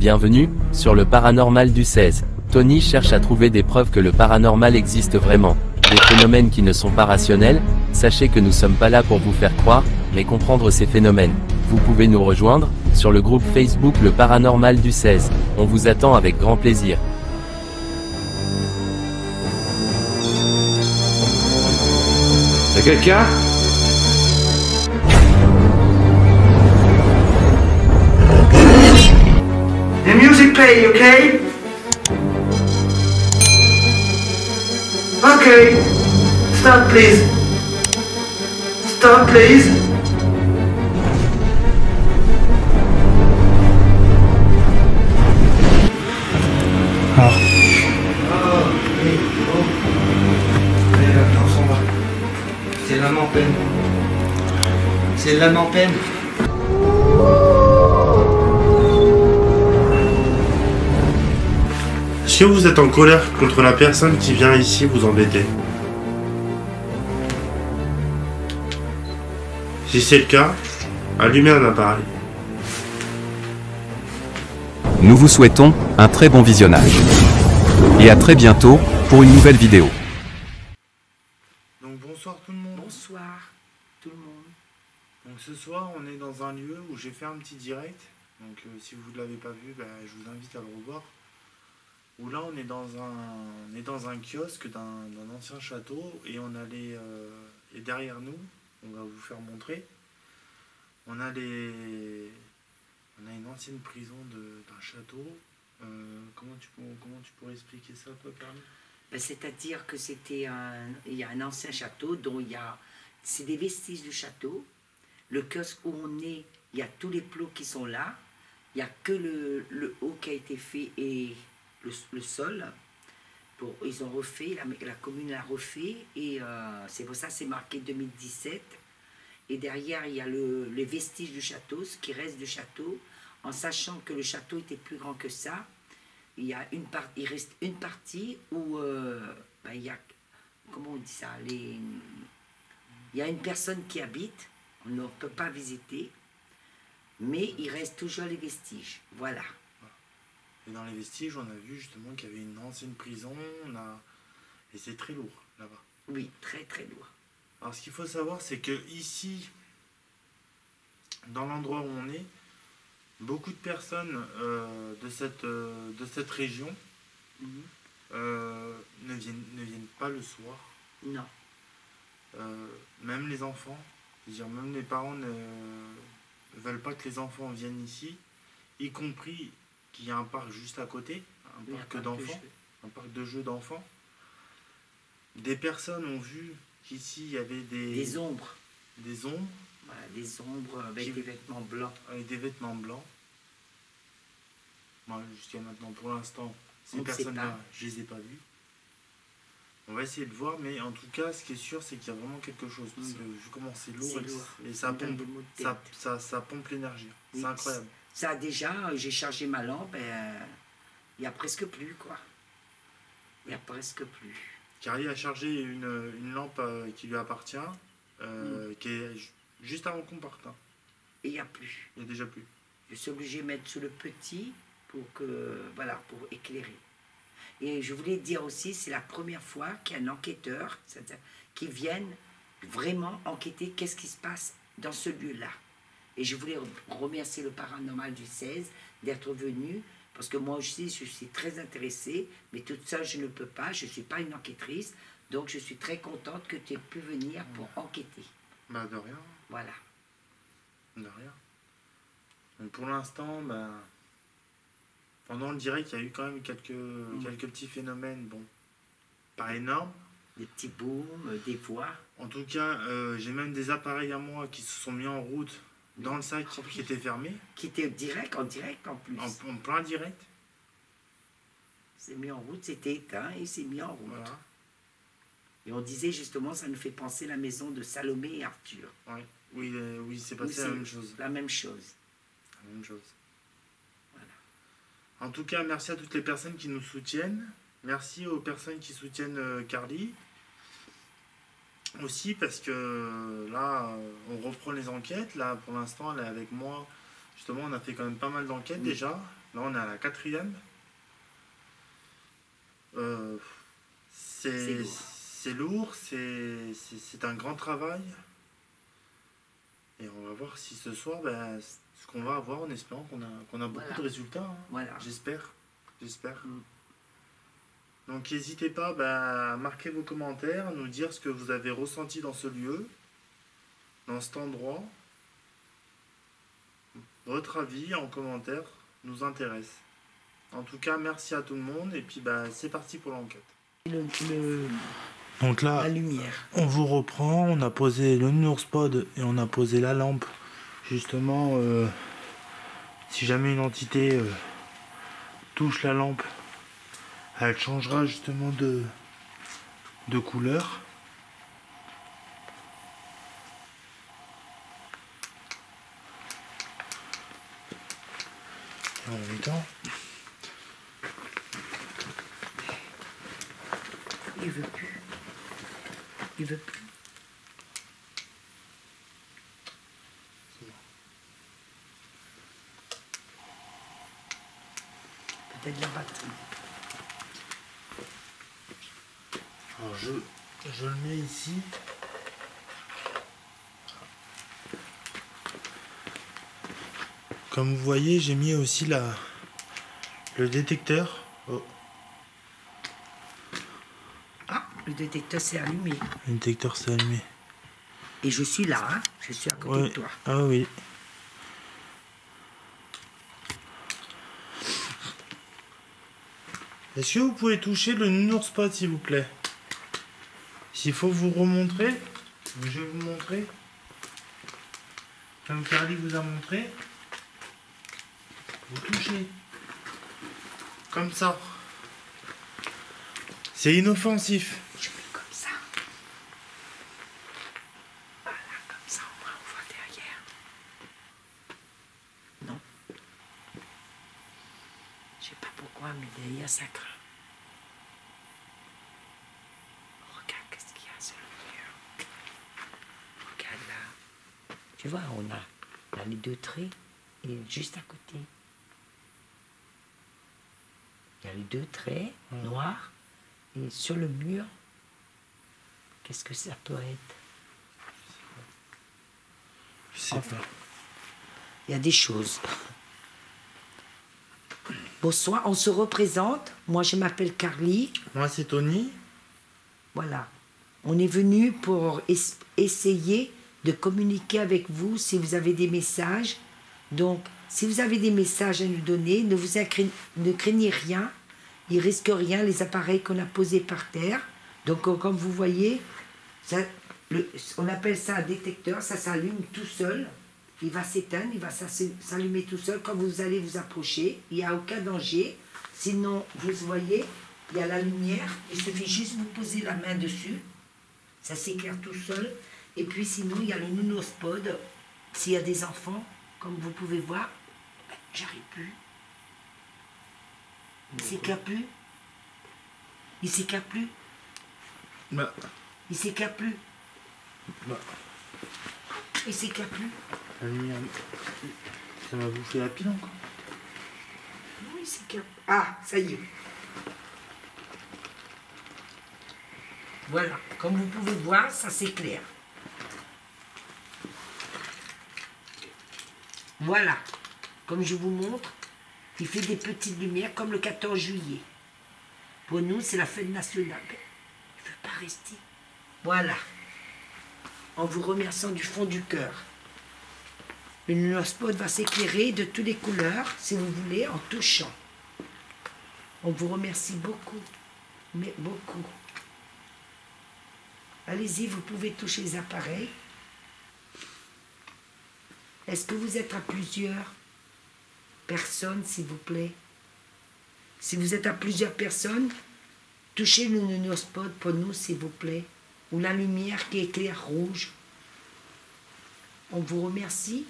Bienvenue, sur le paranormal du 16. Tony cherche à trouver des preuves que le paranormal existe vraiment. Des phénomènes qui ne sont pas rationnels. Sachez que nous sommes pas là pour vous faire croire, mais comprendre ces phénomènes. Vous pouvez nous rejoindre, sur le groupe Facebook Le Paranormal du 16. On vous attend avec grand plaisir. Y'a quelqu'un? The music play, okay? Okay. Stop, please. Stop, please. C'est l'âme en peine. C'est l'âme en peine. Est-ce que vous êtes en colère contre la personne qui vient ici vous embêter? Si c'est le cas, allumez un appareil. Nous vous souhaitons un très bon visionnage. Et à très bientôt pour une nouvelle vidéo. Donc bonsoir tout le monde. Bonsoir tout le monde. Donc ce soir on est dans un lieu où j'ai fait un petit direct. Donc si vous ne l'avez pas vu, je vous invite à le revoir. Où là on est dans un kiosque d'un ancien château et on a et derrière nous, on va vous faire montrer, on a une ancienne prison d'un château. Comment tu pourrais expliquer ça toi, Carly? C'est-à-dire que il y a un ancien château dont c'est des vestiges du château. Le kiosque où on est, il y a tous les plots qui sont là. Il n'y a que le haut qui a été fait et le sol. Ils ont refait, la commune l'a refait et c'est pour ça que c'est marqué 2017. Et derrière, il y a les vestiges du château, ce qui reste du château, en sachant que le château était plus grand que ça. Il reste une partie où il y a, comment on dit ça, il y a une personne qui habite, on ne peut pas visiter, mais il reste toujours les vestiges, voilà. Et dans les vestiges, on a vu justement qu'il y avait une ancienne prison, et c'est très lourd là-bas. Oui, très très lourd. Alors ce qu'il faut savoir, c'est que ici, dans l'endroit où on est, beaucoup de personnes de cette région ne viennent pas le soir. Non. Même les enfants, c'est-à-dire même les parents ne veulent pas que les enfants viennent ici, y compris qu'il y a un parc juste à côté, un parc d'enfants, un parc de jeux d'enfants. Des personnes ont vu qu'ici il y avait des ombres. Des ombres. Voilà, des ombres avec des vêtements blancs. Avec des vêtements blancs. Moi, jusqu'à maintenant, pour l'instant, ces personnes-là, je les ai pas vues. On va essayer de voir, mais en tout cas, ce qui est sûr, c'est qu'il y a vraiment quelque chose. Parce que vu comment c'est lourd, et ça pompe l'énergie. Oui, c'est incroyable. Ça, déjà, j'ai chargé ma lampe, il n'y a presque plus, quoi. Il n'y a presque plus. Carly a chargé une lampe qui lui appartient, qui est juste avant qu'on parte. Hein. Et il n'y a plus. Il n'y a déjà plus. Je suis obligé de mettre sous le petit pour éclairer. Et je voulais dire aussi, c'est la première fois qu'il y a un enquêteur qui vienne vraiment enquêter qu'est-ce qui se passe dans ce lieu-là. Et je voulais remercier le Paranormal du 16 d'être venu, parce que moi aussi, je suis très intéressée, mais toute seule, je ne peux pas, je ne suis pas une enquêtrice, donc je suis très contente que tu aies pu venir pour enquêter. De rien. Voilà. De rien. Donc pour l'instant, pendant le direct, il y a eu quand même quelques petits phénomènes, bon, pas énormes. Des petits booms, des voix. En tout cas, j'ai même des appareils à moi qui se sont mis en route dans le sac qui était fermé. Qui était en direct en plus. En plein direct. C'est mis en route, c'était éteint et c'est mis en route. Voilà. Et on disait justement, ça nous fait penser à la maison de Salomé et Arthur. Ouais. Oui, c'est passé la même chose. La même chose. La même chose. Voilà. En tout cas, merci à toutes les personnes qui nous soutiennent. Merci aux personnes qui soutiennent Carly. Aussi parce que là, on reprend les enquêtes. Là, pour l'instant, elle est avec moi. Justement, on a fait quand même pas mal d'enquêtes déjà. Là, on est à la 4e. C'est lourd, c'est un grand travail. Et on va voir si ce soir, ben, ce qu'on va avoir en espérant qu'on a beaucoup de résultats. Hein. Voilà. J'espère. Donc n'hésitez pas à marquer vos commentaires, à nous dire ce que vous avez ressenti dans ce lieu, dans cet endroit. Votre avis en commentaire nous intéresse. En tout cas, merci à tout le monde et puis c'est parti pour l'enquête. Donc là, la lumière. On vous reprend, on a posé le Nounours Pod et on a posé la lampe. Justement, si jamais une entité touche la lampe, elle changera justement de couleur. Et en même temps, il veut plus. Il veut plus. Peut-être la batterie. alors je le mets ici. Comme vous voyez, j'ai mis aussi le détecteur. Oh. Ah, le détecteur s'est allumé. Le détecteur s'est allumé. Et je suis là, hein. Je suis à côté de toi. Ah oui. Est-ce que vous pouvez toucher le Nounours Pod, s'il vous plaît? S'il faut vous remontrer, je vais vous montrer. Comme Carly vous a montré. Vous touchez. Comme ça. C'est inoffensif. Je mets comme ça. Voilà, comme ça, au moins on voit derrière. Non. Je sais pas pourquoi, mais derrière ça craint. Regarde qu'est-ce qu'il y a sur le mur. Regarde là. Tu vois, on a les deux traits et juste à côté. Il y a les deux traits noirs et sur le mur, qu'est-ce que ça peut être? Je sais pas. Il y a des choses. Bonsoir, on se représente. Moi, je m'appelle Carly. Moi, c'est Tony. Voilà. On est venu pour essayer de communiquer avec vous si vous avez des messages. Donc, si vous avez des messages à nous donner, ne craignez rien. Il ne risque rien, les appareils qu'on a posés par terre. Donc, comme vous voyez, on appelle ça un détecteur. Ça s'allume tout seul. Il va s'éteindre, il va s'allumer tout seul. Quand vous allez vous approcher, il n'y a aucun danger. Sinon, vous voyez, il y a la lumière. Il suffit juste de vous poser la main dessus. Ça s'éclaire tout seul. Et puis sinon, il y a le Nounours Pod. S'il y a des enfants, comme vous pouvez voir, j'arrive plus. Il s'éclaire plus. Il s'éclaire plus. Bah. Il s'éclaire plus. Bah. Il s'éclaire plus. La lumière, ça m'a bouffé la pile encore. Oui, il s'éclaire. Ah, ça y est. Voilà, comme vous pouvez voir, ça s'éclaire. Voilà, comme je vous montre, il fait des petites lumières comme le 14 juillet. Pour nous, c'est la fête nationale. Il ne veut pas rester. Voilà. En vous remerciant du fond du cœur. Le Nounours Pod va s'éclairer de toutes les couleurs, si vous voulez, en touchant. On vous remercie beaucoup, mais beaucoup. Allez-y, vous pouvez toucher les appareils. Est-ce que vous êtes à plusieurs personnes, s'il vous plaît? Si vous êtes à plusieurs personnes, touchez le Nounours Pod pour nous, s'il vous plaît. Ou la lumière qui éclaire rouge. On vous remercie.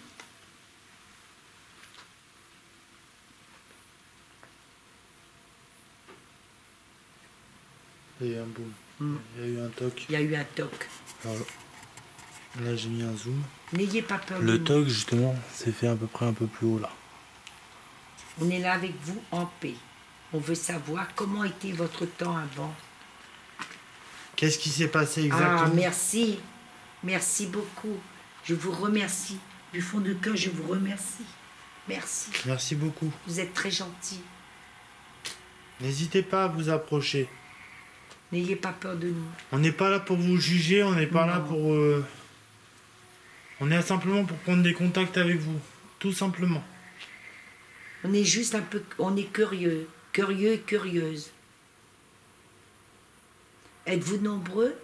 Il y a eu un boom. Il y a eu un toc. Il y a eu un toc. Alors, là, j'ai mis un zoom. N'ayez pas peur. Le toc, justement, s'est fait à peu près un peu plus haut là. On est là avec vous en paix. On veut savoir comment était votre temps avant. Qu'est-ce qui s'est passé exactement? Ah, merci. Merci beaucoup. Je vous remercie. Du fond du cœur, je vous remercie. Merci. Merci beaucoup. Vous êtes très gentil. N'hésitez pas à vous approcher. N'ayez pas peur de nous. On n'est pas là pour vous juger, on n'est pas là Non. pour... On est là simplement pour prendre des contacts avec vous. Tout simplement. On est juste un peu... On est curieux. Curieux et curieuse. Êtes-vous nombreux?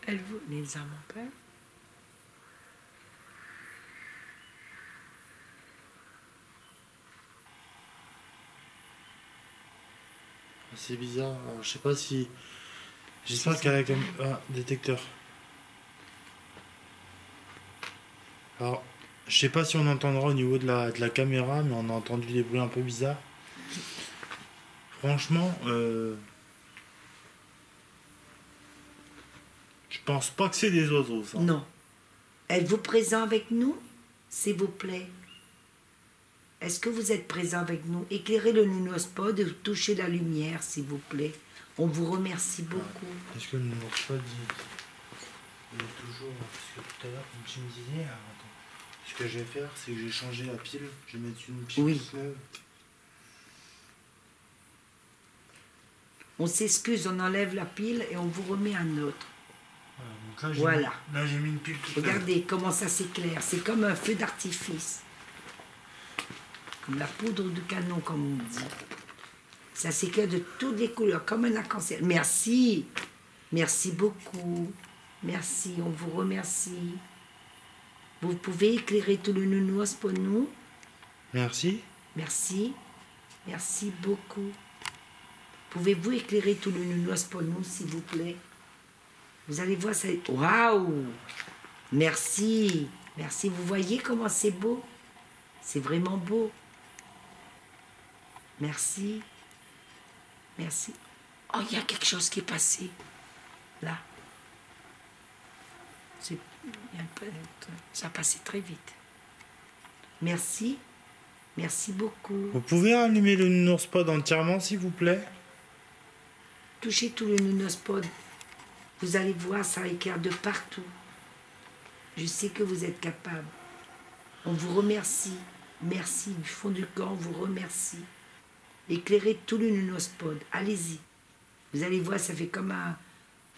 Êtes-vous les âmes en paix? C'est bizarre. Alors, je sais pas si... J'espère qu'elle a comme... Ah, détecteur. Alors, je sais pas si on entendra au niveau de la caméra, mais on a entendu des bruits un peu bizarres. Franchement, je pense pas que c'est des oiseaux, ça. Non. Êtes-vous présent avec nous, s'il vous plaît? Est-ce que vous êtes présent avec nous? Éclairez le nounospod et touchez la lumière, s'il vous plaît. On vous remercie beaucoup. Est-ce que le numéro pas dit... Il est toujours... Parce que tout à l'heure, comme tu me disais... Alors, attends. Ce que je vais faire, c'est que je vais changer la pile. Je vais mettre une pile Oui. toute neuve. On s'excuse, on enlève la pile et on vous remet un autre. Voilà, donc là, Voilà. Là, j'ai mis une pile toute neuve. Regardez comment ça s'éclaire. C'est comme un feu d'artifice. Comme la poudre de canon, comme on dit. Ça s'éclaire de toutes les couleurs, comme un arc-en-ciel. Merci. Merci beaucoup. Merci, on vous remercie. Vous pouvez éclairer tout le nounours pour nous? Merci. Merci. Merci beaucoup. Pouvez-vous éclairer tout le nounours pour nous, s'il vous plaît? Vous allez voir, ça... Waouh! Merci. Merci. Vous voyez comment c'est beau? C'est vraiment beau. Merci. Merci. Oh, il y a quelque chose qui est passé. Là. Il y a un peu... Ça a passé très vite. Merci. Merci beaucoup. Vous pouvez rallumer le nounours pod entièrement, s'il vous plaît? Touchez tout le nounospod. Vous allez voir, ça éclaire de partout. Je sais que vous êtes capable. On vous remercie. Merci du fond du cœur, on vous remercie. Éclairez tout le nounospod. Allez-y. Vous allez voir, ça fait comme un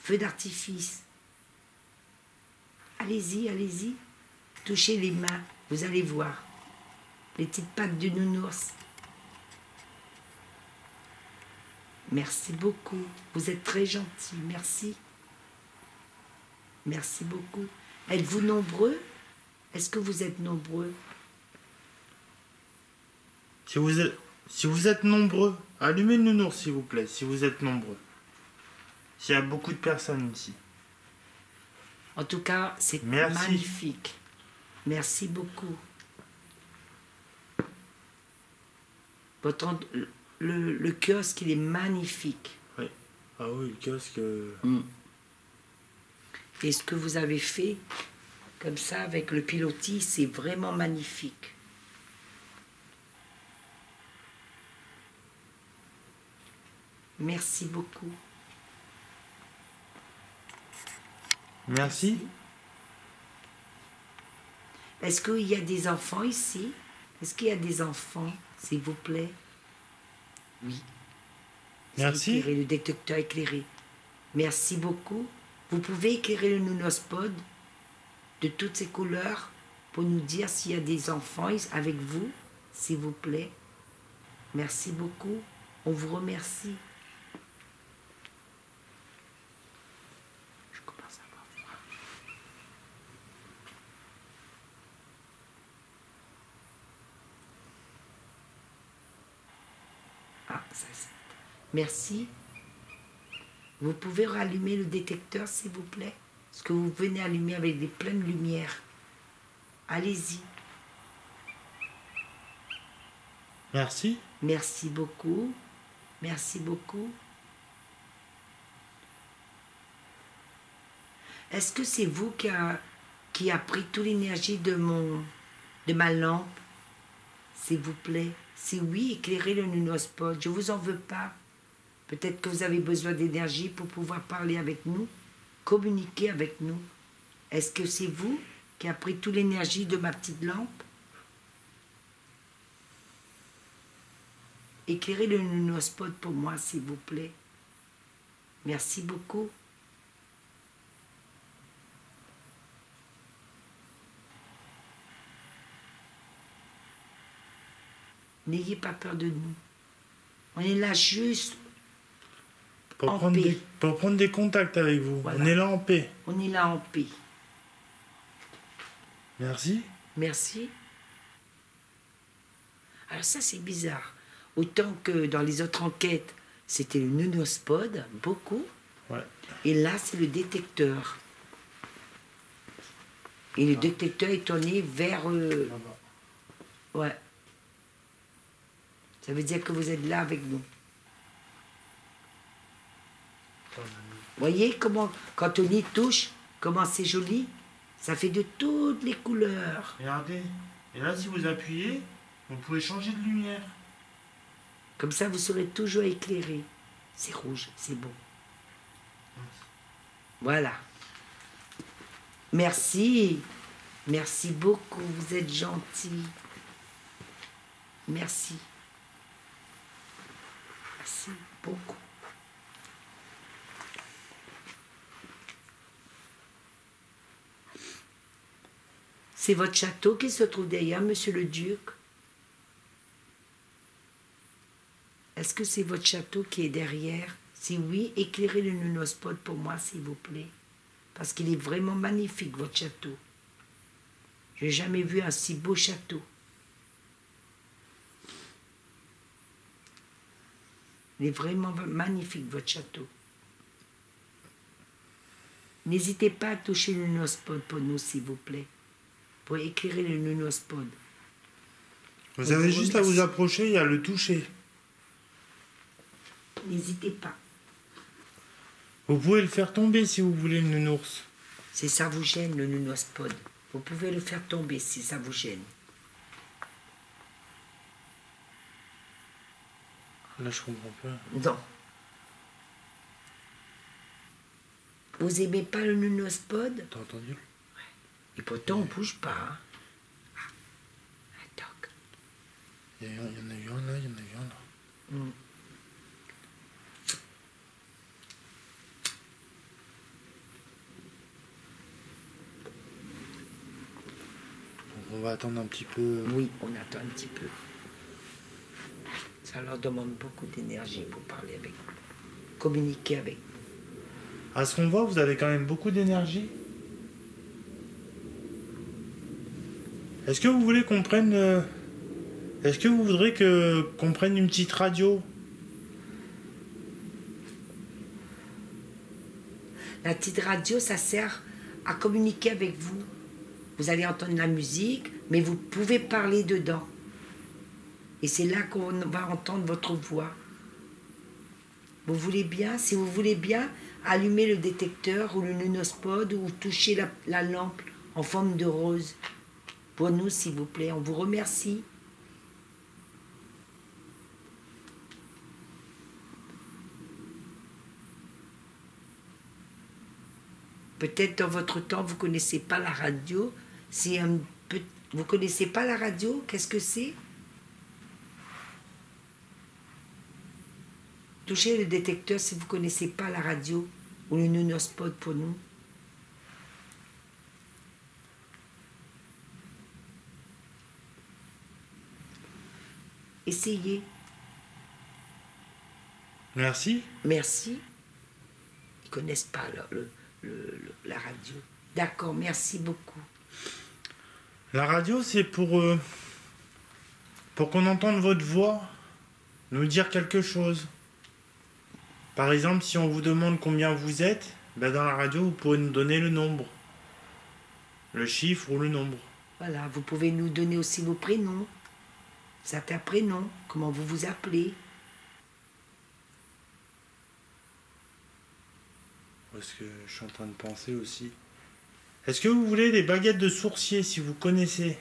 feu d'artifice. Allez-y, allez-y. Touchez les mains. Vous allez voir. Les petites pattes du nounours. Merci beaucoup. Vous êtes très gentil. Merci. Merci beaucoup. Êtes-vous nombreux? Est-ce que vous êtes nombreux? Si vous êtes nombreux, allumez le nounours, s'il vous plaît, si vous êtes nombreux. S'il y a beaucoup de personnes ici. En tout cas, c'est Merci. magnifique. Merci beaucoup. Le kiosque, il est magnifique. Oui. Ah oui, le kiosque... Et ce que vous avez fait, comme ça, avec le pilotis, c'est vraiment magnifique. Merci beaucoup. Merci. Est-ce qu'il y a des enfants ici? Est-ce qu'il y a des enfants, s'il vous plaît? Oui. Merci. Éclairer le détecteur éclairé. Merci beaucoup. Vous pouvez éclairer le nounospod de toutes ces couleurs pour nous dire s'il y a des enfants avec vous, s'il vous plaît. Merci beaucoup. On vous remercie. Je commence à avoir froid. Ah, ça c'est... Merci. Vous pouvez rallumer le détecteur, s'il vous plaît? Parce que vous venez allumer avec des pleines lumières. Allez-y. Merci. Merci beaucoup. Merci beaucoup. Est-ce que c'est vous qui a pris toute l'énergie de ma lampe? S'il vous plaît. Si oui, éclairez le Nunospot. Je ne vous en veux pas. Peut-être que vous avez besoin d'énergie pour pouvoir parler avec nous, communiquer avec nous. Est-ce que c'est vous qui a pris toute l'énergie de ma petite lampe? Éclairez le Nunospot pour moi, s'il vous plaît. Merci beaucoup. N'ayez pas peur de nous. On est là juste en paix. Pour prendre des contacts avec vous. Voilà. On est là en paix. On est là en paix. Merci. Merci. Alors ça, c'est bizarre. Autant que dans les autres enquêtes, c'était le Nunospod, beaucoup. Ouais. Et là, c'est le détecteur. Et le détecteur est tourné vers... Là-bas. Ouais. Ça veut dire que vous êtes là avec nous. Voyez comment, quand on y touche, comment c'est joli? Ça fait de toutes les couleurs. Regardez. Et là, si vous appuyez, vous pouvez changer de lumière. Comme ça, vous serez toujours éclairé. C'est rouge, c'est beau. Voilà. Merci. Merci beaucoup, vous êtes gentil. Merci. Merci beaucoup. C'est votre château qui se trouve derrière, monsieur le duc? Est-ce que c'est votre château qui est derrière? Si oui, éclairez le Nunospot pour moi, s'il vous plaît. Parce qu'il est vraiment magnifique, votre château. Je n'ai jamais vu un si beau château. Il est vraiment magnifique, votre château. N'hésitez pas à toucher le Nunospot pour nous, s'il vous plaît. Pour éclairer le Nunospot. Vous avez juste à vous approcher et à le toucher. N'hésitez pas. Vous pouvez le faire tomber si vous voulez, le nounours. Si ça vous gêne, le Nunospot, vous pouvez le faire tomber si ça vous gêne. Là, je comprends pas. Non. Vous aimez pas le Nunospot? T'as entendu? Et pourtant, on bouge pas. Hein. Ah, toc. Il y en a eu un là, il y en a eu un là. Mm. Donc, on va attendre un petit peu. Oui, on attend un petit peu. Ça leur demande beaucoup d'énergie pour parler avec vous, communiquer avec vous. À ce qu'on voit, vous avez quand même beaucoup d'énergie. Est-ce que vous voulez qu'on prenne... Est-ce que vous voudrez qu'on prenne une petite radio? La petite radio, ça sert à communiquer avec vous. Vous allez entendre la musique, mais vous pouvez parler dedans. Et c'est là qu'on va entendre votre voix. Vous voulez bien, si vous voulez bien, allumer le détecteur ou le Nunospot ou toucher la lampe en forme de rose. Pour nous, s'il vous plaît, on vous remercie. Peut-être dans votre temps, vous ne connaissez pas la radio. Vous ne connaissez pas la radio? Qu'est-ce que c'est? Touchez le détecteur si vous ne connaissez pas la radio ou le Nunospot pour nous. Essayez. Merci. Merci. Ils ne connaissent pas la radio. D'accord, merci beaucoup. La radio, c'est pour qu'on entende votre voix, nous dire quelque chose. Par exemple, si on vous demande combien vous êtes, ben dans la radio, vous pourrez nous donner le nombre. Le chiffre ou le nombre. Voilà, vous pouvez nous donner aussi vos prénoms. Certains prénoms, comment vous vous appelez. Parce que je suis en train de penser aussi. Est-ce que vous voulez des baguettes de sourcier, si vous connaissez?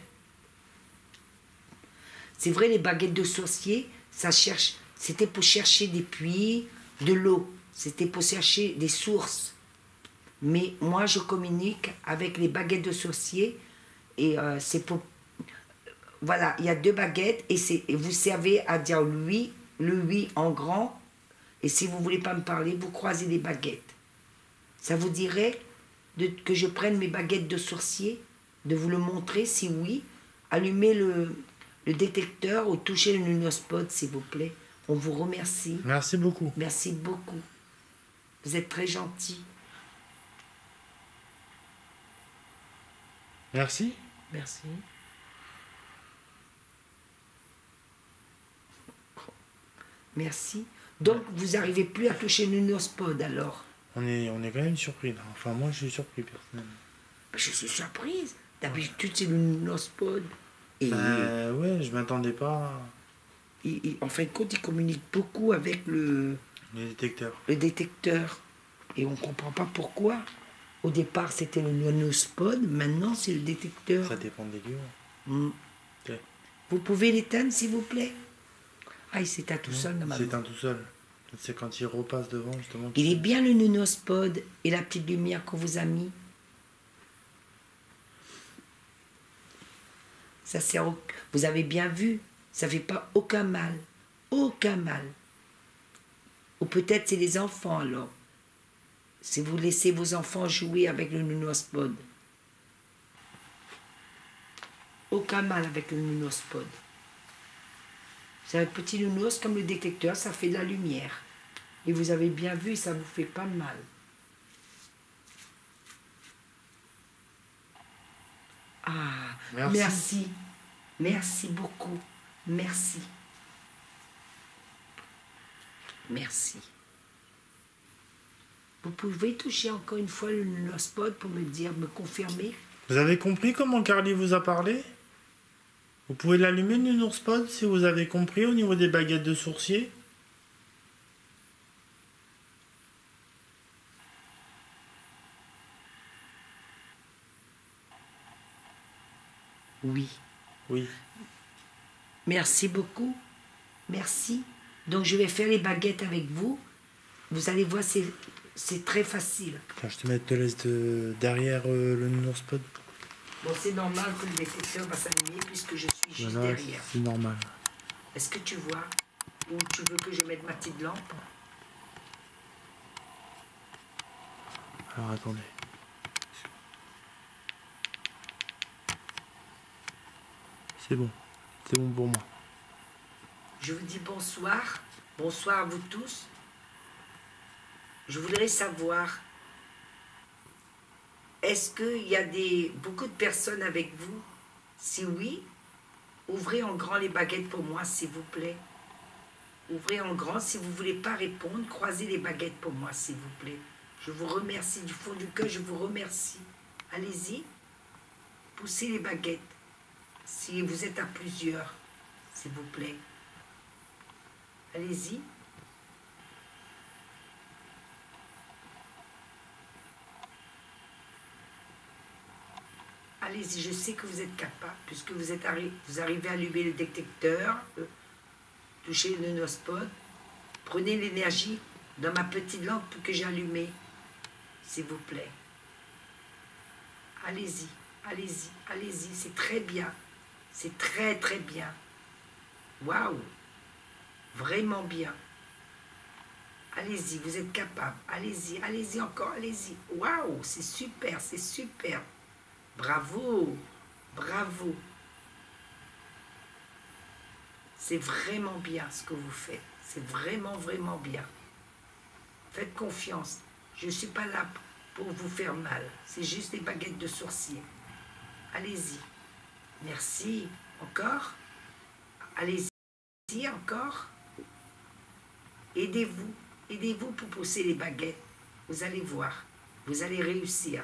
C'est vrai, les baguettes de sorcier, ça cherche. C'était pour chercher des puits, de l'eau. C'était pour chercher des sources. Mais moi, je communique avec les baguettes de sorcier. Et c'est pour... Voilà, il y a 2 baguettes. Et vous servez à dire oui, le oui en grand. Et si vous ne voulez pas me parler, vous croisez les baguettes. Ça vous dirait que je prenne mes baguettes de sorcier, de vous le montrer, si oui, allumez le détecteur ou touchez le nunospot, s'il vous plaît. On vous remercie. Merci beaucoup. Merci beaucoup. Vous êtes très gentil. Merci. Merci. Merci. Donc, vous n'arrivez plus à toucher le nunospot, alors? On est quand même surpris, là. Enfin, moi, je suis surpris, personnellement. Je suis surprise. D'habitude, c'est le nunospot. Et Ouais, je m'attendais pas. en fin de compte, il communique beaucoup avec le détecteur. Et on ne comprend pas pourquoi. Au départ, c'était le nunospot. Maintenant, c'est le détecteur. Ça dépend des lieux. Mm. Ok. Vous pouvez l'éteindre, s'il vous plaît? Ah, il s'éteint tout seul, normalement. C'est un tout seul. C'est quand il repasse devant, justement. Il est bien le nunospot et la petite lumière qu'on vous a mis. Ça sert Vous avez bien vu, ça fait pas aucun mal. Aucun mal. Ou peut-être c'est les enfants, alors. Si vous laissez vos enfants jouer avec le nunospot. Aucun mal avec le nunospot. C'est un petit nounours comme le détecteur, ça fait de la lumière. Et vous avez bien vu, ça vous fait pas mal. Ah, merci. Merci beaucoup. Merci. Merci. Vous pouvez toucher encore une fois le nunospot pour me confirmer? Vous avez compris comment Carly vous a parlé? Vous pouvez l'allumer le nunospot si vous avez compris au niveau des baguettes de sourcier? Oui. Oui. Merci beaucoup. Merci. Donc je vais faire les baguettes avec vous. Vous allez voir, c'est très facile. Tiens, je te laisse derrière le nunospot. Bon, c'est normal que le détecteur va s'allumer puisque je suis juste Voilà, derrière. c'est normal. Est-ce que tu vois? Ou tu veux que je mette ma petite lampe? Alors attendez. C'est bon. C'est bon pour moi. Je vous dis bonsoir. Bonsoir à vous tous. Je voudrais savoir, est-ce qu'il y a beaucoup de personnes avec vous? Si oui, ouvrez en grand les baguettes pour moi, s'il vous plaît. Ouvrez en grand. Si vous ne voulez pas répondre, croisez les baguettes pour moi, s'il vous plaît. Je vous remercie du fond du cœur, je vous remercie. Allez-y, poussez les baguettes. Si vous êtes à plusieurs, s'il vous plaît. Allez-y. Allez-y, je sais que vous êtes capable, puisque vous arrivez à allumer le détecteur, toucher le nunospot. Prenez l'énergie dans ma petite lampe que j'ai allumée, s'il vous plaît. Allez-y, allez-y, allez-y, c'est très bien. C'est très, très bien. Waouh! Vraiment bien. Allez-y, vous êtes capable. Allez-y, allez-y encore, allez-y. Waouh, c'est super, c'est super. Bravo, bravo. C'est vraiment bien ce que vous faites. C'est vraiment, vraiment bien. Faites confiance. Je ne suis pas là pour vous faire mal. C'est juste des baguettes de sourcier. Allez-y. Merci. Encore. Allez-y encore. Aidez-vous. Aidez-vous pour pousser les baguettes. Vous allez voir. Vous allez réussir.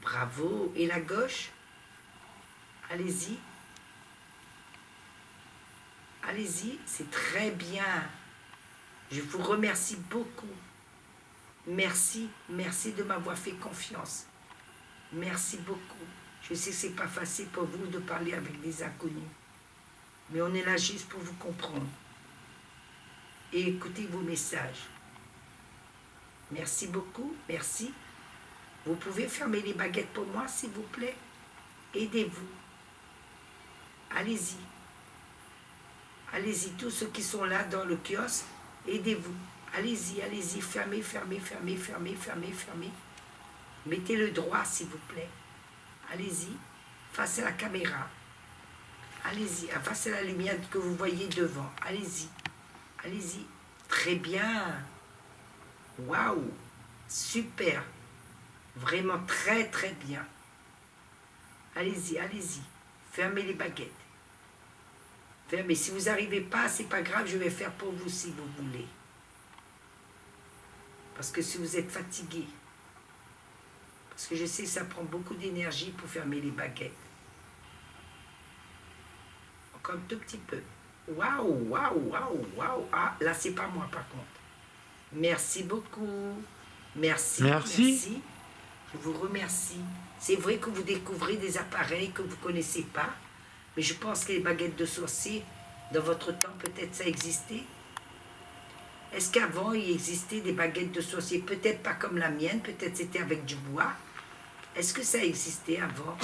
Bravo. Et la gauche? Allez-y. Allez-y. C'est très bien. Je vous remercie beaucoup. Merci. Merci de m'avoir fait confiance. Merci beaucoup. Je sais que c'est pas facile pour vous de parler avec des inconnus. Mais on est là juste pour vous comprendre. Et écoutez vos messages. Merci beaucoup, merci. Vous pouvez fermer les baguettes pour moi, s'il vous plaît. Aidez-vous. Allez-y. Allez-y, tous ceux qui sont là dans le kiosque, aidez-vous. Allez-y, allez-y, fermez, fermez, fermez, fermez, fermez, fermez. Mettez-le droit, s'il vous plaît. Allez-y, face à la caméra. Allez-y, face à la lumière que vous voyez devant. Allez-y, allez-y. Très bien. Waouh, super. Vraiment très, très bien. Allez-y, allez-y. Fermez les baguettes. Fermez. Si vous n'arrivez pas, c'est pas grave, je vais faire pour vous si vous voulez. Parce que si vous êtes fatigué, parce que je sais que ça prend beaucoup d'énergie pour fermer les baguettes. Encore un tout petit peu. Waouh, waouh, waouh, waouh. Ah, là, c'est pas moi par contre. Merci beaucoup. Merci. Merci. Merci. Je vous remercie. C'est vrai que vous découvrez des appareils que vous ne connaissez pas, mais je pense que les baguettes de sorcier, dans votre temps, peut-être ça existait. Est-ce qu'avant, il existait des baguettes de sorcier? Peut-être pas comme la mienne, peut-être c'était avec du bois. Est-ce que ça existait avant,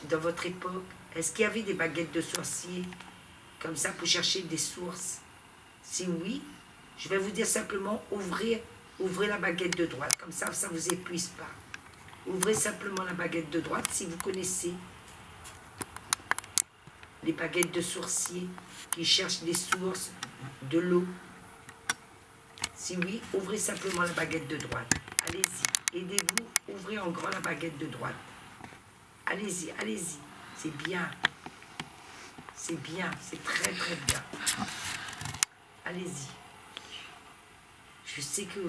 dans votre époque? Est-ce qu'il y avait des baguettes de sorcier, comme ça, pour chercher des sources? Si oui, je vais vous dire simplement, ouvrez la baguette de droite, comme ça ne vous épuise pas. Ouvrez simplement la baguette de droite si vous connaissez les baguettes de sorciers qui cherchent des sources, de l'eau. Si oui, ouvrez simplement la baguette de droite. Allez-y, aidez-vous, ouvrez en grand la baguette de droite. Allez-y, allez-y, c'est bien. C'est bien, c'est très très bien. Allez-y. Je sais que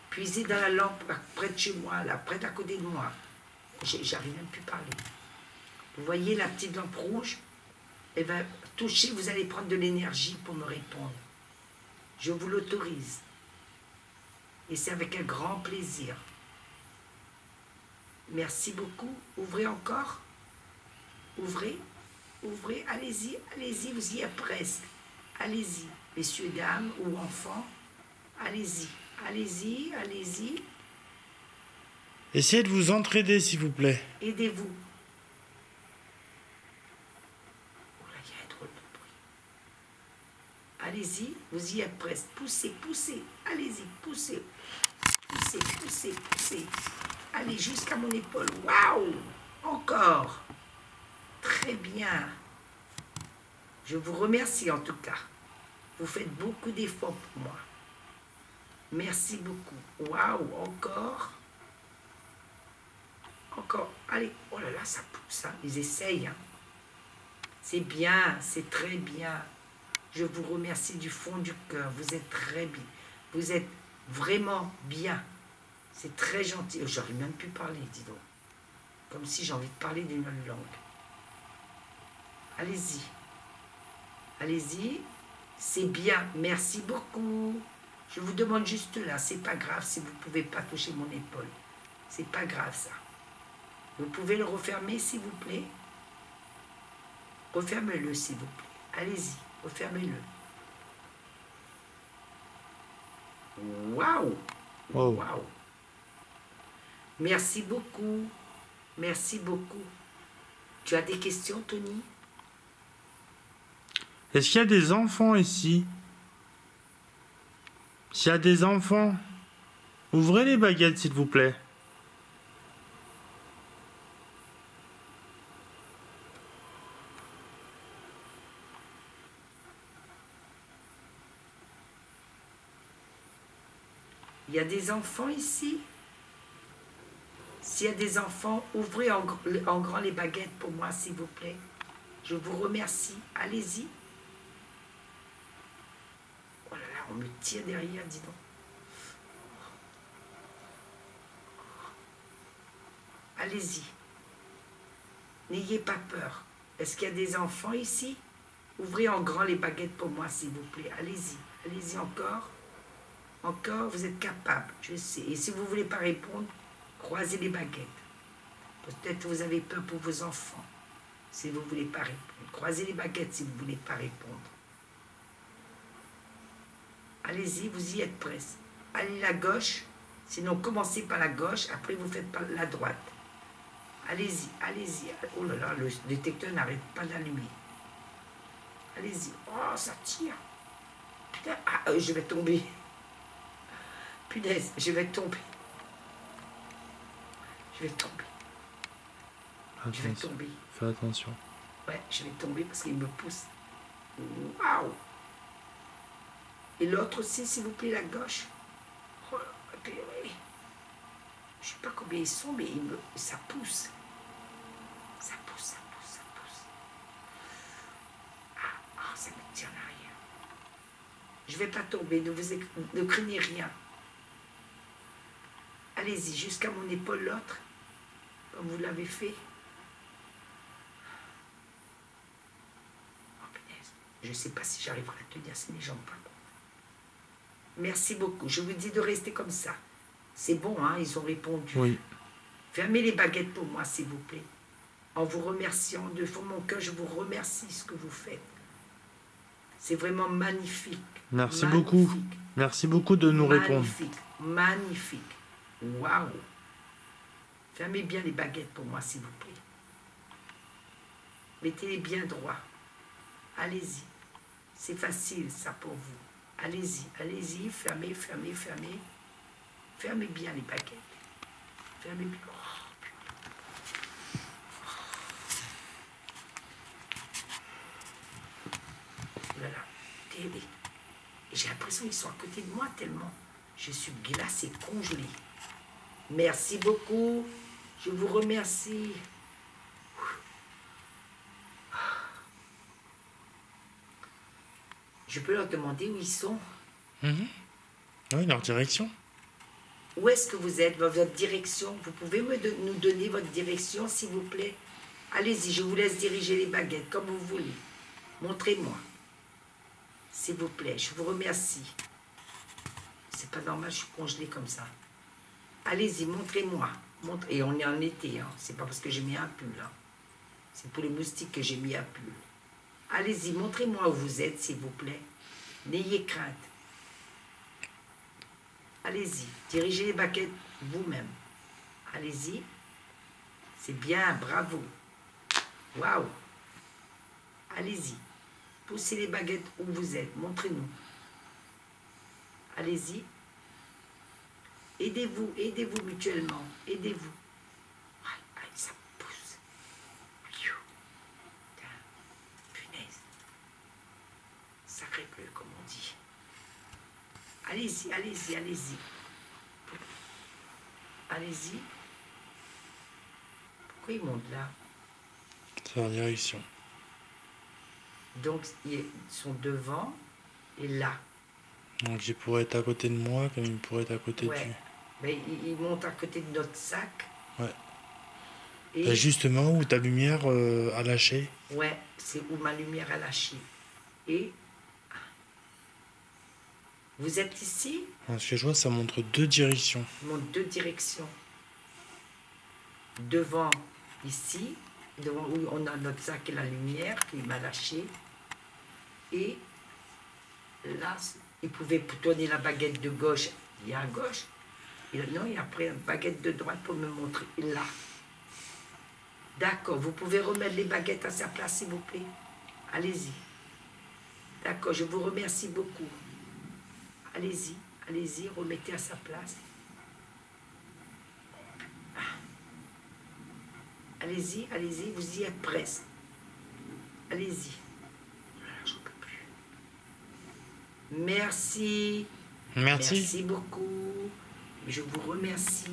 puisez dans la lampe près de chez moi, là, près d'à côté de moi. J'arrive même plus à parler. Vous voyez la petite lampe rouge? Elle va toucher, vous allez prendre de l'énergie pour me répondre. Je vous l'autorise. Et c'est avec un grand plaisir. Merci beaucoup. Ouvrez encore. Ouvrez. Ouvrez. Allez-y. Allez-y. Vous y êtes presque. Allez-y. Messieurs, dames ou enfants. Allez-y. Allez-y. Allez-y. Essayez de vous entraider, s'il vous plaît. Aidez-vous. Oh là, il y a un drôle de bruit. Allez-y, vous y êtes presque. Poussez, poussez. Allez-y, poussez. Poussez, poussez, poussez. Allez jusqu'à mon épaule. Waouh! Encore. Très bien. Je vous remercie en tout cas. Vous faites beaucoup d'efforts pour moi. Merci beaucoup. Waouh! Encore. Encore. Allez. Oh là là, ça pousse. Hein. Ils essayent. Hein. C'est bien. C'est très bien. Je vous remercie du fond du cœur. Vous êtes très bien. Vous êtes vraiment bien. C'est très gentil. J'aurais même pu parler, dis donc. Comme si j'ai envie de parler d'une autre langue. Allez-y. Allez-y. C'est bien. Merci beaucoup. Je vous demande juste là. C'est pas grave si vous ne pouvez pas toucher mon épaule. C'est pas grave ça. Vous pouvez le refermer s'il vous plaît. Refermez-le s'il vous plaît. Allez-y. Refermez-le. Waouh! Wow. Waouh! Merci beaucoup. Merci beaucoup. Tu as des questions, Tony? Est-ce qu'il y a des enfants ici? S'il y a des enfants, ouvrez les baguettes, s'il vous plaît. Il y a des enfants ici? S'il y a des enfants, ouvrez en grand les baguettes pour moi, s'il vous plaît. Je vous remercie. Allez-y. Oh là là, on me tire derrière, dis donc. Allez-y. N'ayez pas peur. Est-ce qu'il y a des enfants ici? Ouvrez en grand les baguettes pour moi, s'il vous plaît. Allez-y. Allez-y encore. Encore, vous êtes capable, je sais. Et si vous ne voulez pas répondre, croisez les baguettes. Peut-être que vous avez peur pour vos enfants, si vous ne voulez pas répondre. Croisez les baguettes si vous ne voulez pas répondre. Allez-y, vous y êtes presque. Allez la gauche, sinon commencez par la gauche, après vous faites par la droite. Allez-y, allez-y. Oh là là, le détecteur n'arrête pas d'allumer. Allez-y. Oh, ça tire. Putain, je vais tomber. Punaise, je vais tomber. Je vais tomber. Je vais tomber. Fais attention. Ouais, je vais tomber parce qu'il me pousse. Waouh! Et l'autre aussi, s'il vous plaît, la gauche. Oh, je ne sais pas combien ils sont, mais ça pousse. Ça pousse, ça pousse, ça pousse. Ça me tire en arrière. Je ne vais pas tomber, ne craignez rien. Allez-y, jusqu'à mon épaule, l'autre, comme vous l'avez fait. Oh, punaise. Je ne sais pas si j'arriverai à tenir si les jambes pas. Merci beaucoup. Je vous dis de rester comme ça. C'est bon, hein, ils ont répondu. Oui. Fermez les baguettes pour moi, s'il vous plaît. En vous remerciant de fond de mon cœur, je vous remercie ce que vous faites. C'est vraiment magnifique. Merci Magnifique. beaucoup. Merci beaucoup de nous répondre. Magnifique, magnifique. Waouh. Fermez bien les baguettes pour moi, s'il vous plaît. Mettez-les bien droits. Allez-y. C'est facile, ça, pour vous. Allez-y, allez-y. Fermez, fermez, fermez. Fermez bien les baguettes. Fermez bien. Voilà. Terrible. Et j'ai l'impression qu'ils sont à côté de moi tellement je suis glacée, congelée. Merci beaucoup. Je vous remercie. Je peux leur demander où ils sont? Oui, leur direction. Où est-ce que vous êtes, votre direction? Vous pouvez nous donner votre direction, s'il vous plaît? Allez-y, je vous laisse diriger les baguettes comme vous voulez. Montrez-moi. S'il vous plaît, je vous remercie. C'est pas normal, je suis congelée comme ça. Allez-y, montrez-moi. Et on est en été, hein. C'est pas parce que j'ai mis un pull. Hein. C'est pour les moustiques que j'ai mis un pull. Allez-y, montrez-moi où vous êtes, s'il vous plaît. N'ayez crainte. Allez-y, dirigez les baguettes vous-même. Allez-y. C'est bien, bravo. Waouh. Allez-y. Poussez les baguettes où vous êtes. Montrez-nous. Allez-y. Aidez-vous mutuellement. Aidez-vous. Aïe, ça pousse. Punaise. Sacré bleu, comme on dit. Allez-y, allez-y, allez-y. Allez-y. Pourquoi ils montent là? C'est leur direction. Donc, ils sont devant et là. Donc, ils pourraient être à côté de moi, comme ils pourraient être à côté Ouais. Mais ils montent à côté de notre sac. Ouais. Et justement, où ta lumière a lâché. ouais, c'est où ma lumière a lâché. Et vous êtes ici? Ce que je vois, ça montre deux directions. Il montre deux directions. Devant, ici, devant où on a notre sac et la lumière qui m'a lâché. Et là, il pouvait tourner la baguette de gauche, il y a à gauche. Et non, il a pris une baguette de droite pour me montrer là. D'accord, vous pouvez remettre les baguettes à sa place, s'il vous plaît. Allez-y. D'accord, je vous remercie beaucoup. Allez-y, allez-y, remettez à sa place. Allez-y, allez-y, vous y êtes presque. Allez-y. J'en peux plus. Merci. Merci beaucoup. Je vous remercie.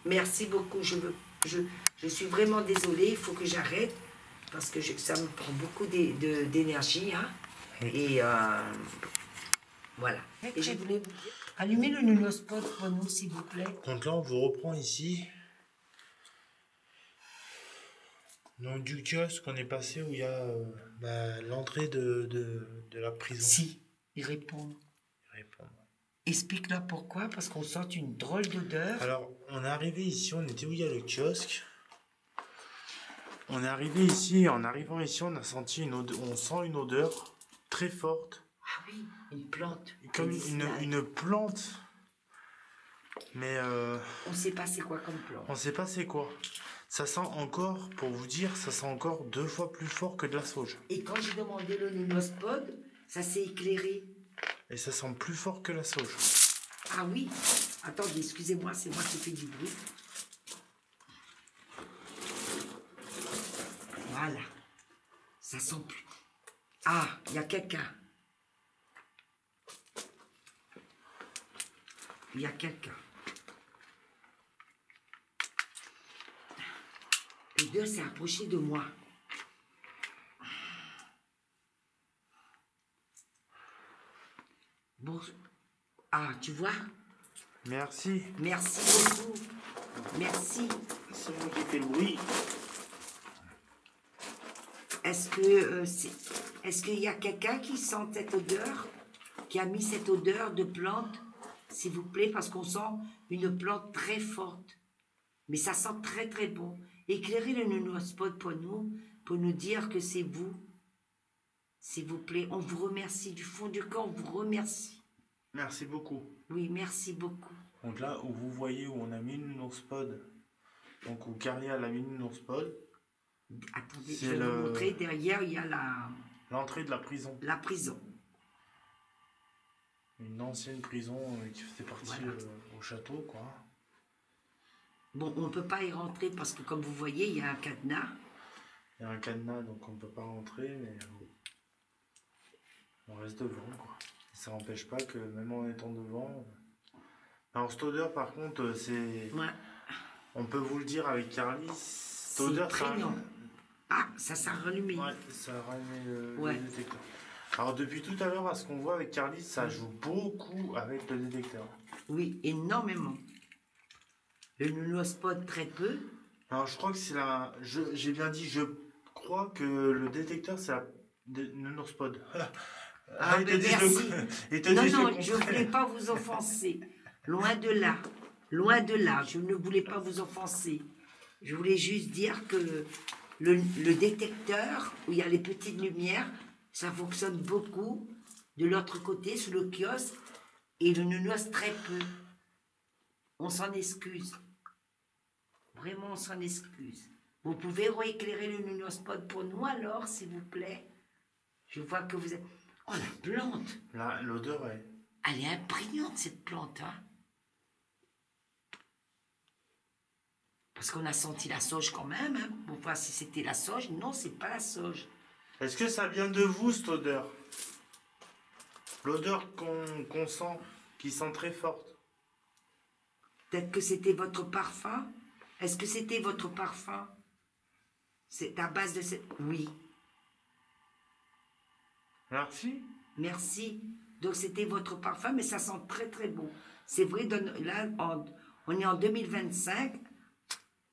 Merci beaucoup. Je suis vraiment désolée. Il faut que j'arrête parce que ça me prend beaucoup d'énergie. Hein. Oui. Et voilà. Et je voulais vous dire, allumez le Nunospot pour nous, s'il vous plaît. Donc là, on vous reprend ici. Donc du kiosque, on est passé où il y a l'entrée de la prison. Si, ils répondent. Répondre. Explique-leur pourquoi, parce qu'on sent une drôle d'odeur. Alors, on est arrivé ici, on était où il y a le kiosque. On est arrivé ici, en arrivant ici, on a senti on sent une odeur très forte. Ah oui, une plante. Comme médicinale. une plante. Mais On sait pas c'est quoi comme plante. on sait pas c'est quoi. Ça sent encore, pour vous dire, ça sent encore 2 fois plus fort que de la sauge. Et quand j'ai demandé le nunospod, ça s'est éclairé. Et ça sent plus fort que la sauge. Ah oui. Attendez, excusez-moi, c'est moi qui fais du bruit. Voilà. Ça sent plus. Ah, il y a quelqu'un. Il y a quelqu'un. L'odeur s'est approchée de moi. Bon. Ah, tu vois? Merci. Merci beaucoup. Merci. C'est moi qui fais le bruit. Est-ce qu'il y a quelqu'un qui sent cette odeur? Qui a mis cette odeur de plante? S'il vous plaît, parce qu'on sent une plante très forte. Mais ça sent très très bon. Éclairez le nunospot pour nous dire que c'est vous. S'il vous plaît, on vous remercie du fond du cœur, on vous remercie. Merci beaucoup. Oui, merci beaucoup. Donc là où vous voyez où on a mis le Nunospod, donc où Caria a mis le Nunospod, Attendez, c'est je vais vous montrer. Derrière, il y a l'entrée de la prison. la prison. Une ancienne prison qui faisait partie Voilà. au château, quoi. Bon, on ne peut pas y rentrer parce que, comme vous voyez, il y a un cadenas. Il y a un cadenas, donc on ne peut pas rentrer, mais on reste devant, quoi. Ça n'empêche pas que, même en étant devant... Alors, cette odeur, par contre, c'est... Ouais. On peut vous le dire avec Carly, cette C'est odeur, prégnant. Ah, ça s'est rallumé. Ouais, ça rallumé le Ouais. détecteur. Alors, depuis tout à l'heure, à ce qu'on voit avec Carly, ça joue beaucoup avec le détecteur. Oui, énormément. Le nunospot, très peu. Alors, je crois que c'est la... J'ai bien dit, je crois que le détecteur, c'est la... Nunospod. Ah, Il te ben dit, merci. il te Non, dit, non, le je ne voulais pas vous offenser. Loin de là. Loin de là. Je ne voulais pas vous offenser. Je voulais juste dire que le détecteur, où il y a les petites lumières, ça fonctionne beaucoup de l'autre côté, sur le kiosque, et le nunos très peu. On s'en excuse. Vraiment, on s'en excuse. Vous pouvez rééclairer le nunospot pour nous alors, s'il vous plaît? Je vois que vous êtes... Oh, la plante! Là, l'odeur est... Elle est imprégnante, cette plante, hein? Parce qu'on a senti la sauge quand même, hein, pour voir si c'était la sauge. Non, c'est pas la sauge. Est-ce que ça vient de vous, cette odeur? L'odeur qu'on sent, qui sent très forte. Peut-être que c'était votre parfum? Est-ce que c'était votre parfum? C'est à base de cette... Oui, Merci. merci. Donc c'était votre parfum, mais ça sent très très bon. C'est vrai, là, on est en 2025,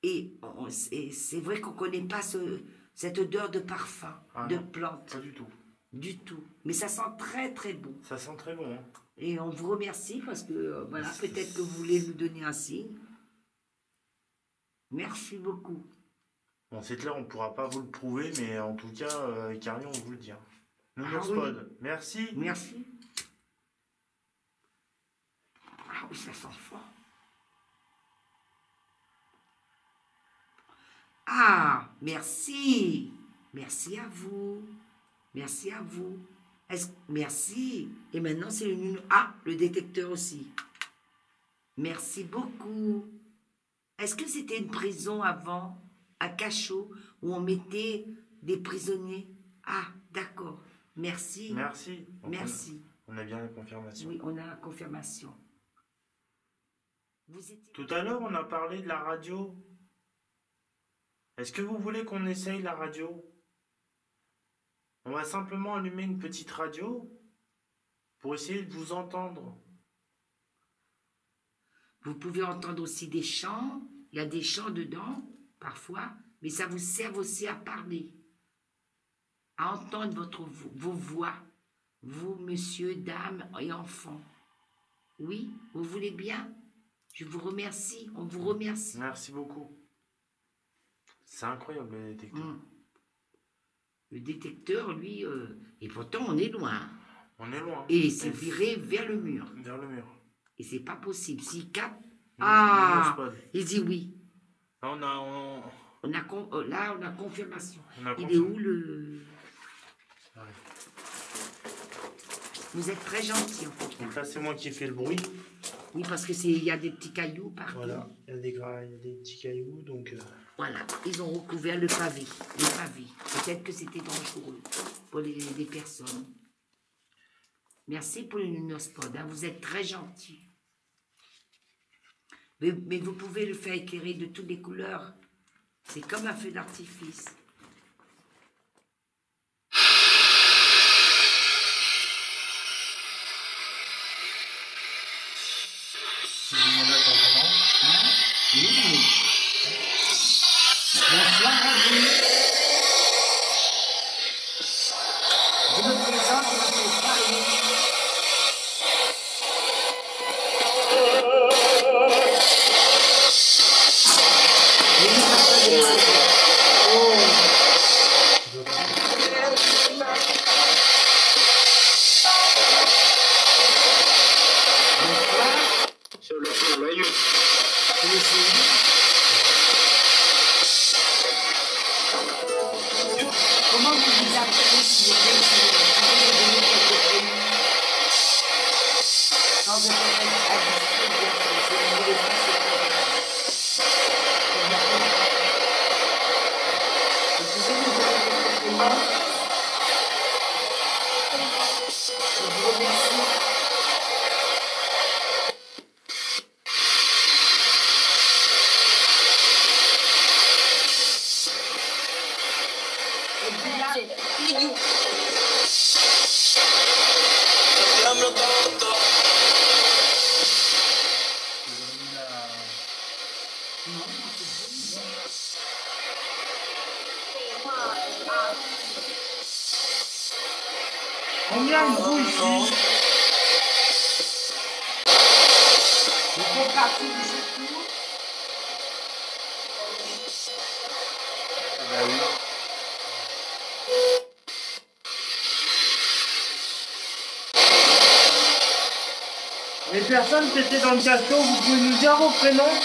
et c'est vrai qu'on ne connaît pas cette odeur de parfum, Ah de non, plante, Pas du tout. du tout. Mais ça sent très très bon. Ça sent très bon, hein. Et on vous remercie parce que, voilà, peut-être que vous voulez nous donner un signe. Merci beaucoup. Bon, c'est clair, on ne pourra pas vous le prouver, mais en tout cas, avec Carly, on vous le dit. Hein. Nounours Ah oui. Pod, merci. Merci. Ah oui, ça sent fort. Ah, merci. Merci à vous. Merci à vous. Merci. Et maintenant, c'est le nuno. Ah, le détecteur aussi. Merci beaucoup. Est-ce que c'était une prison avant, à cachot, où on mettait des prisonniers? Ah, d'accord. Merci. Merci. Donc, Merci. On a bien la confirmation. Oui, on a la confirmation. Vous étiez... Tout à l'heure, on a parlé de la radio. Est-ce que vous voulez qu'on essaye la radio? On va simplement allumer une petite radio pour essayer de vous entendre. Vous pouvez entendre aussi des chants. Il y a des chants dedans, parfois, mais ça vous sert aussi à parler, à entendre vos voix, vous, monsieur, dame et enfants. Oui, vous voulez bien? Je vous remercie, on vous remercie. Merci beaucoup. C'est incroyable le détecteur. Le détecteur, lui, et pourtant on est loin. On est loin. Et c'est viré vers le mur. Vers le mur. Et c'est pas possible. S'il capte, Ah, il dit oui. Là, Là, on a confirmation. On Il est où le... Ouais. Vous êtes très gentil en fait. Donc là, c'est moi qui ai fait le bruit. Oui, parce que il y a des petits cailloux partout. Voilà, il y a des petits cailloux, donc... Voilà, ils ont recouvert le pavé. Le pavé. Peut-être que c'était dangereux pour les personnes. Merci pour le Lunospod, hein, vous êtes très gentil. Mais vous pouvez le faire éclairer de toutes les couleurs. C'est comme un feu d'artifice. Oui. Bonsoir à vous. Je me présente, je m'appelle Paris. Comment vous vous appelez, s'il vous plaît, si vous pouvez me donner quelques prénoms? Sans être indiscret, bien sûr, si vous ne voulez pas, c'est pas grave. Vous pouvez me donner quelques prénoms? Je vous remercie. Combien de vous ici? Vous faites partie du secours? Bah oui. Les personnes qui étaient dans le cachot, vous pouvez nous dire vos prénoms?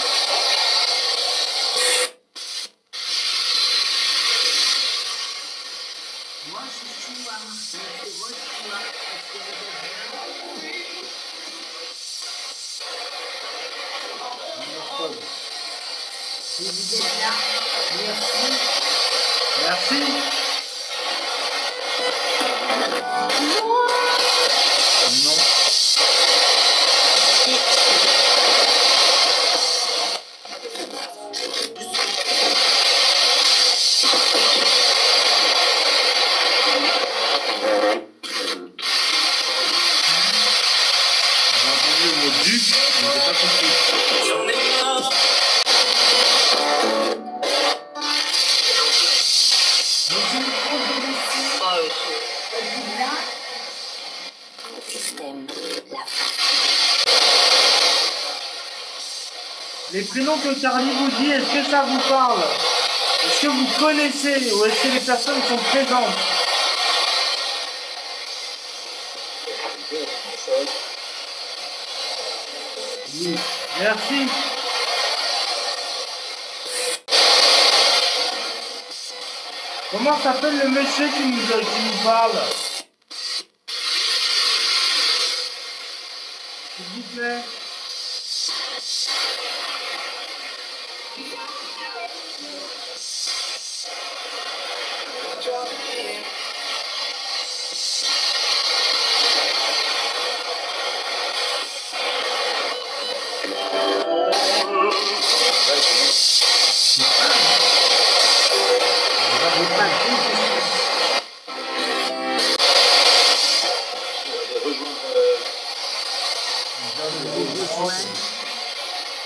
Moi, je suis Chouard. Je suis Chouard. Est-ce que vous êtes bien? Si vous êtes là, merci. Merci. Non. J'ai entendu le mot duc, mais j'ai pas compris. Monsieur le comte de Lucie, êtes-vous là? Les prénoms que Carly vous dit, est-ce que ça vous parle? Est-ce que vous connaissez ou est-ce que les personnes sont présentes? Oui. Merci. Comment s'appelle le monsieur qui nous parle? S'il vous plaît.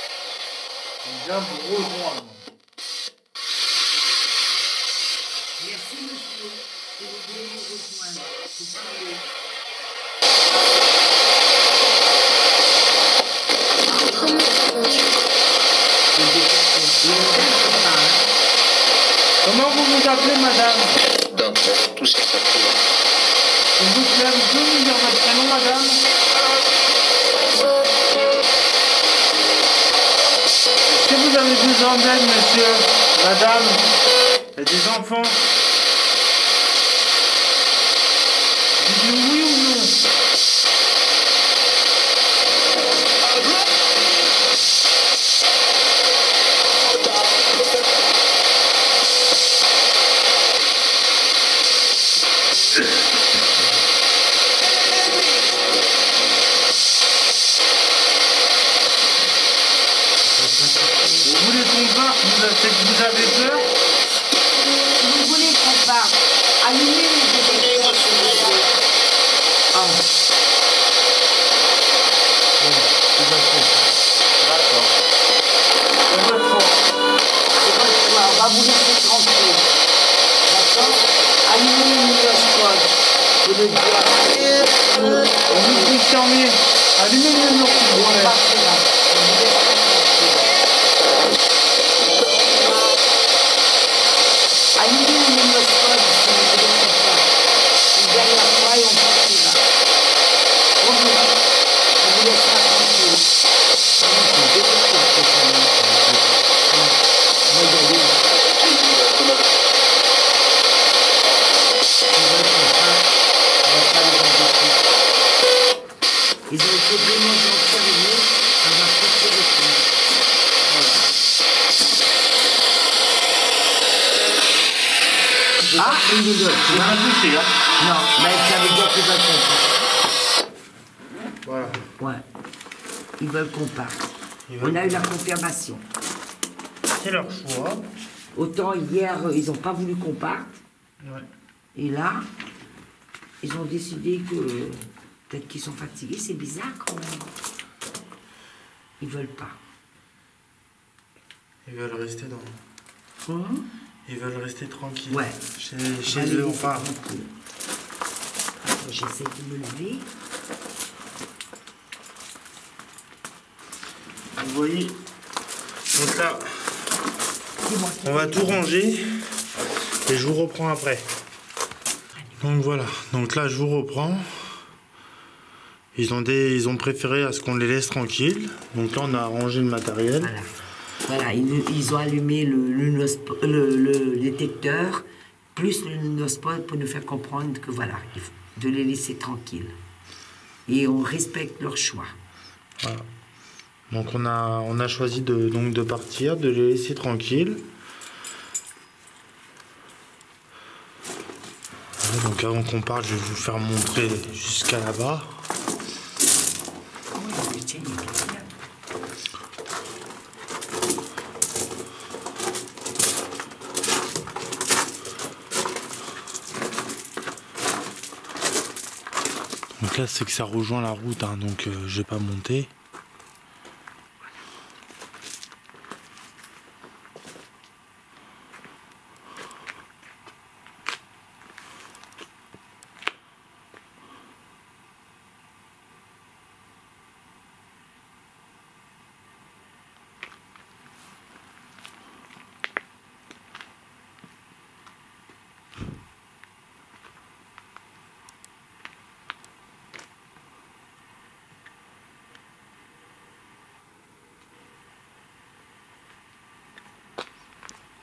On vient vous rejoindre. Merci, monsieur. Si vous voulez nous rejoindre, vous parlez. Comment vous vous appelez, madame? Tout ça, ça fait. S'il vous plaît, vous pouvez nous dire votre prénom, madame? Est-ce que vous avez besoin d'aide, monsieur? Madame? Il y a des enfants? Dites-nous oui ou non? Vous voulez qu'on parte? C'est que vous avez peur? Vous voulez qu'on parte? Allumez les détecteurs, s'il vous plaît. Ah. D'accord. C'est votre choix. C'est votre choix, on va vous laisser tranquille. D'accord? Allumez les microscopes. Je le dis. Vous confirmez. Allumez le mur, s'il vous On plaît. partira. On vous laissera tranquille. Allumez le microscope si vous voulez faire ça. Et derrière moi et on partira. Bonjour. On vous laissera tranquille. Ils ont été vraiment gentils avec nous, on va fixer le temps. Voilà. Ah, une minute, tu Rien vois? touché, hein? Non, mais ça veut dire qu'ils veulent qu'on parte. Voilà. Ouais. Ils veulent qu'on parte. Ils veulent On a eu la confirmation. C'est leur choix. Autant hier, ils n'ont pas voulu qu'on parte. Ouais. Et là, ils ont décidé que peut-être qu'ils sont fatigués. C'est bizarre quand même. Ils veulent pas. Ils veulent rester dans... Ils veulent rester tranquilles. Ouais. Chez Allez, eux, laissez enfin. tranquille. Attends, j'essaie de me lever. Vous voyez. Donc là, C'est moi qui on va fais. tout ranger. Et je vous reprends après. Donc voilà. Donc là, je vous reprends. Ils ont préféré à ce qu'on les laisse tranquilles. Donc là, on a rangé le matériel. Voilà. Voilà, ils ont allumé le détecteur, plus le lunospot pour nous faire comprendre que voilà, il faut de les laisser tranquilles. Et on respecte leur choix. Voilà. Donc on a choisi de partir, de les laisser tranquilles. Voilà, donc avant qu'on parte, je vais vous faire montrer jusqu'à là-bas. Ah oui, tiens, il est bien. Donc là, c'est que ça rejoint la route, hein, donc je vais pas monter.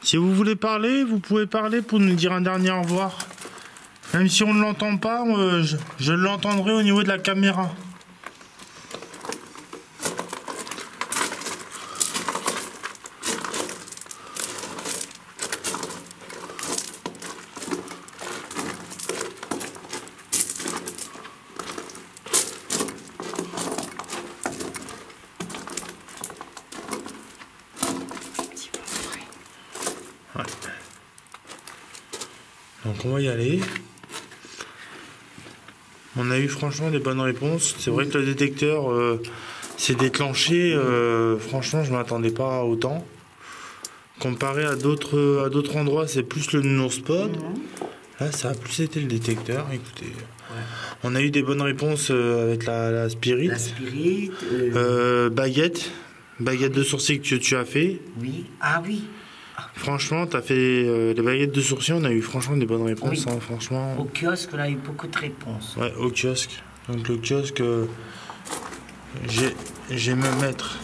Si vous voulez parler, vous pouvez parler pour nous dire un dernier au revoir. Même si on ne l'entend pas, je l'entendrai au niveau de la caméra. Ouais. Donc on va y aller. On a eu franchement des bonnes réponses. C'est vrai que le détecteur s'est déclenché. Franchement, je m'attendais pas à autant. Comparé à d'autres endroits, c'est plus le Nourspot. Là, ça a plus été le détecteur. Écoutez, on a eu des bonnes réponses avec la Spirit. La Spirit. Baguette de sourcil que tu as fait. Oui. Ah oui. Franchement, t'as fait les baguettes de sourcils, on a eu franchement des bonnes réponses. Oui. Hein, franchement. Au kiosque, on a eu beaucoup de réponses. Ouais, au kiosque. Donc le kiosque, j'ai me mettre.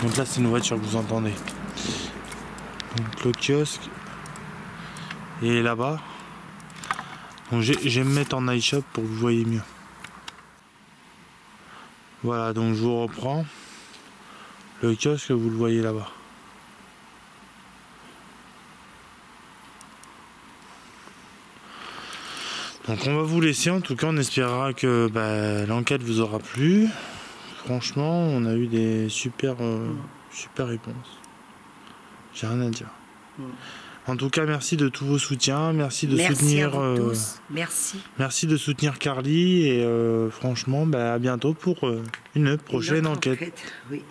Donc là, c'est une voiture que vous entendez. Donc le kiosque est là-bas. Donc je vais me mettre en night shop pour que vous voyez mieux. Voilà, donc je vous reprends. Le kiosque, vous le voyez là-bas. Donc on va vous laisser, en tout cas on espérera que l'enquête vous aura plu. Franchement, on a eu des super réponses. J'ai rien à dire. En tout cas, merci de tous vos soutiens, merci de soutenir. À vous tous. Merci. Merci de soutenir Carly et franchement, à bientôt pour une prochaine enquête. Oui.